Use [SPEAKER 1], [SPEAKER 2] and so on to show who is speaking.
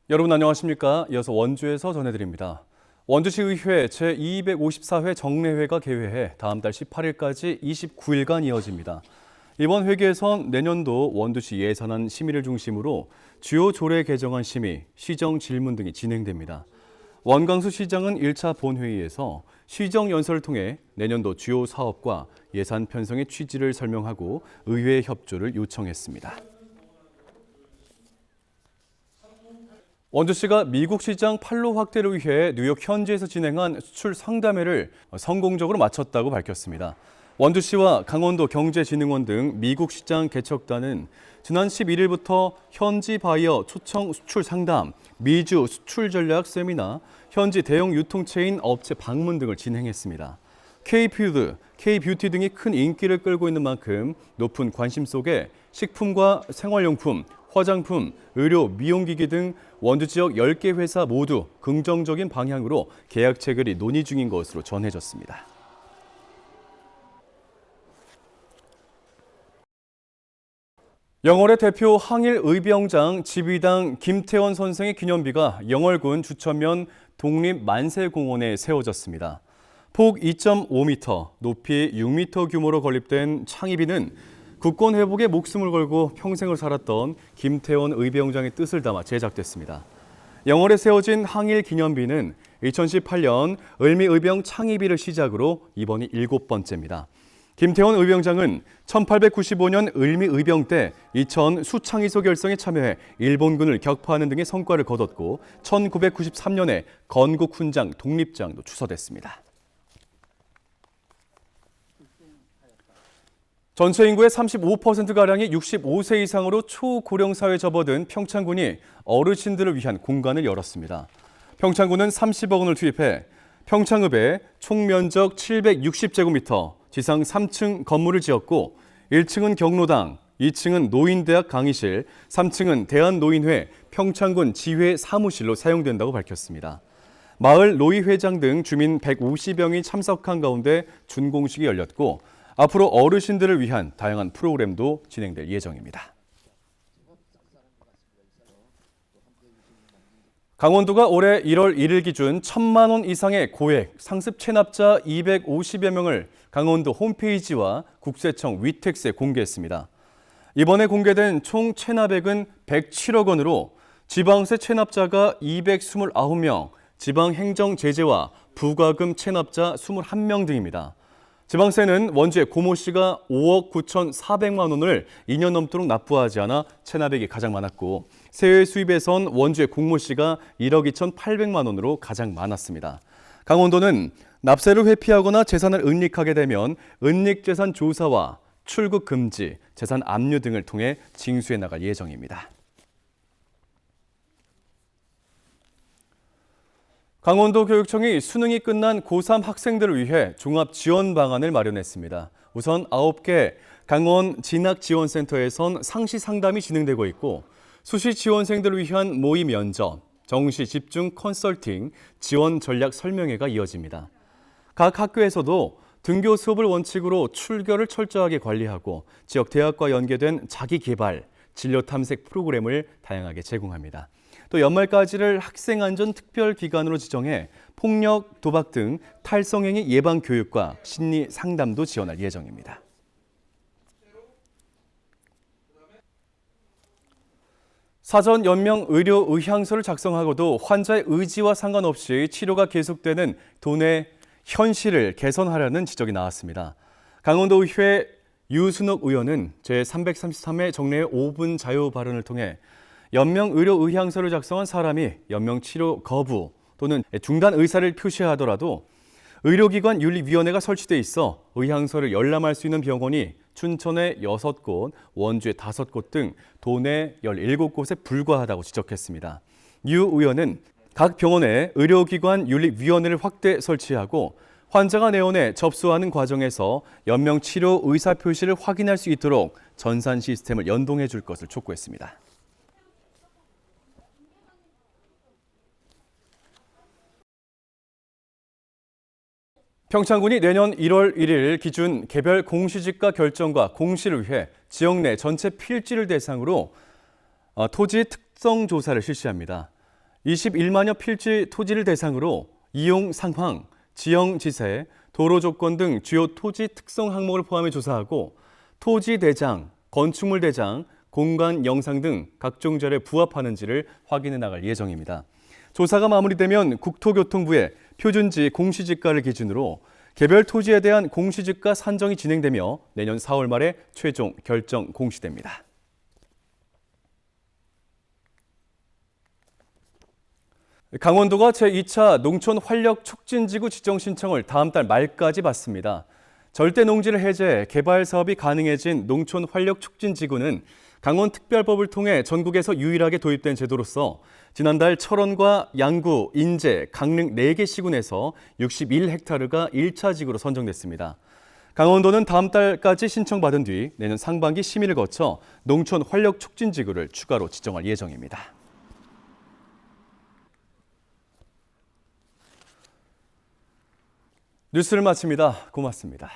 [SPEAKER 1] 여러분 안녕하십니까? 이어서 원주에서 전해드립니다. 원주시의회 제254회 정례회가 개회해 다음 달 18일까지 29일간 이어집니다. 이번 회기에선 내년도 원주시 예산안 심의를 중심으로 주요 조례 개정안 심의, 시정 질문 등이 진행됩니다. 원광수 시장은 1차 본회의에서 시정 연설을 통해 내년도 주요 사업과 예산 편성의 취지를 설명하고 의회 협조를 요청했습니다. 원주시가 미국 시장 판로 확대를 위해 뉴욕 현지에서 진행한 수출 상담회를 성공적으로 마쳤다고 밝혔습니다. 원주시와 강원도 경제진흥원 등 미국 시장 개척단은 지난 11일부터 현지 바이어 초청 수출 상담, 미주 수출 전략 세미나, 현지 대형 유통체인 업체 방문 등을 진행했습니다. K푸드, K뷰티 등이 큰 인기를 끌고 있는 만큼 높은 관심 속에 식품과 생활용품, 화장품, 의료, 미용기기 등 원주 지역 10개 회사 모두 긍정적인 방향으로 계약 체결이 논의 중인 것으로 전해졌습니다. 영월의 대표 항일 의병장 지휘당 김태원 선생의 기념비가 영월군 주천면 독립만세공원에 세워졌습니다. 폭 2.5m, 높이 6m 규모로 건립된 창의비는 국권 회복에 목숨을 걸고 평생을 살았던 김태원 의병장의 뜻을 담아 제작됐습니다. 영월에 세워진 항일 기념비는 2018년 을미의병 창의비를 시작으로 이번이 7번째입니다. 김태원 의병장은 1895년 을미의병 때 이천 수창의소 결성에 참여해 일본군을 격파하는 등의 성과를 거뒀고 1993년에 건국훈장 독립장도 추서됐습니다. 전체 인구의 35%가량이 65세 이상으로 초고령 사회에 접어든 평창군이 어르신들을 위한 공간을 열었습니다. 평창군은 30억 원을 투입해 평창읍에 총 면적 760제곱미터, 지상 3층 건물을 지었고 1층은 경로당, 2층은 노인대학 강의실, 3층은 대한노인회 평창군 지회 사무실로 사용된다고 밝혔습니다. 마을 노의회장 등 주민 150여 명이 참석한 가운데 준공식이 열렸고 앞으로 어르신들을 위한 다양한 프로그램도 진행될 예정입니다. 강원도가 올해 1월 1일 기준 1,000만 원 이상의 고액 상습 체납자 250여 명을 강원도 홈페이지와 국세청 위택스에 공개했습니다. 이번에 공개된 총 체납액은 107억 원으로 지방세 체납자가 229명, 지방행정 제재와 부과금 체납자 21명 등입니다. 지방세는 원주의 고모 씨가 5억 9,400만 원을 2년 넘도록 납부하지 않아 체납액이 가장 많았고 세외 수입에선 원주의 공모 씨가 1억 2,800만 원으로 가장 많았습니다. 강원도는 납세를 회피하거나 재산을 은닉하게 되면 은닉재산 조사와 출국 금지, 재산 압류 등을 통해 징수해 나갈 예정입니다. 강원도 교육청이 수능이 끝난 고3 학생들을 위해 종합 지원 방안을 마련했습니다. 우선 9개 강원 진학지원센터에선 상시 상담이 진행되고 있고 수시 지원생들을 위한 모의 면접, 정시 집중 컨설팅, 지원 전략 설명회가 이어집니다. 각 학교에서도 등교 수업을 원칙으로 출결을 철저하게 관리하고 지역 대학과 연계된 자기 개발, 진로 탐색 프로그램을 다양하게 제공합니다. 또 연말까지를 학생안전 특별기간으로 지정해 폭력, 도박 등 탈성행위 예방 교육과 심리 상담도 지원할 예정입니다. 사전 연명 의료 의향서를 작성하고도 환자의 의지와 상관없이 치료가 계속되는 도내 현실을 개선하려는 지적이 나왔습니다. 강원도의회 유순옥 의원은 제333회 정례회 5분 자유 발언을 통해 연명 의료 의향서를 작성한 사람이 연명 치료 거부 또는 중단 의사를 표시하더라도 의료기관 윤리위원회가 설치돼 있어 의향서를 열람할 수 있는 병원이 춘천에 6곳, 원주에 5곳 등 도내 17곳에 불과하다고 지적했습니다. 유 의원은 각 병원에 의료기관 윤리위원회를 확대 설치하고 환자가 내원해 접수하는 과정에서 연명 치료 의사 표시를 확인할 수 있도록 전산 시스템을 연동해 줄 것을 촉구했습니다. 평창군이 내년 1월 1일 기준 개별 공시지가 결정과 공시를 위해 지역 내 전체 필지를 대상으로 토지 특성 조사를 실시합니다. 21만여 필지 토지를 대상으로 이용 상황, 지형 지세, 도로 조건 등 주요 토지 특성 항목을 포함해 조사하고 토지 대장, 건축물 대장, 공간 영상 등 각종 절에 부합하는지를 확인해 나갈 예정입니다. 조사가 마무리되면 국토교통부의 표준지 공시지가를 기준으로 개별 토지에 대한 공시지가 산정이 진행되며 내년 4월 말에 최종 결정 공시됩니다. 강원도가 제2차 농촌 활력 촉진지구 지정 신청을 다음 달 말까지 받습니다. 절대 농지를 해제, 개발 사업이 가능해진 농촌 활력 촉진지구는 강원특별법을 통해 전국에서 유일하게 도입된 제도로서 지난달 철원과 양구, 인제, 강릉 4개 시군에서 61헥타르가 1차 지구로 선정됐습니다. 강원도는 다음 달까지 신청받은 뒤 내년 상반기 심의를 거쳐 농촌 활력 촉진지구를 추가로 지정할 예정입니다. 뉴스를 마칩니다. 고맙습니다.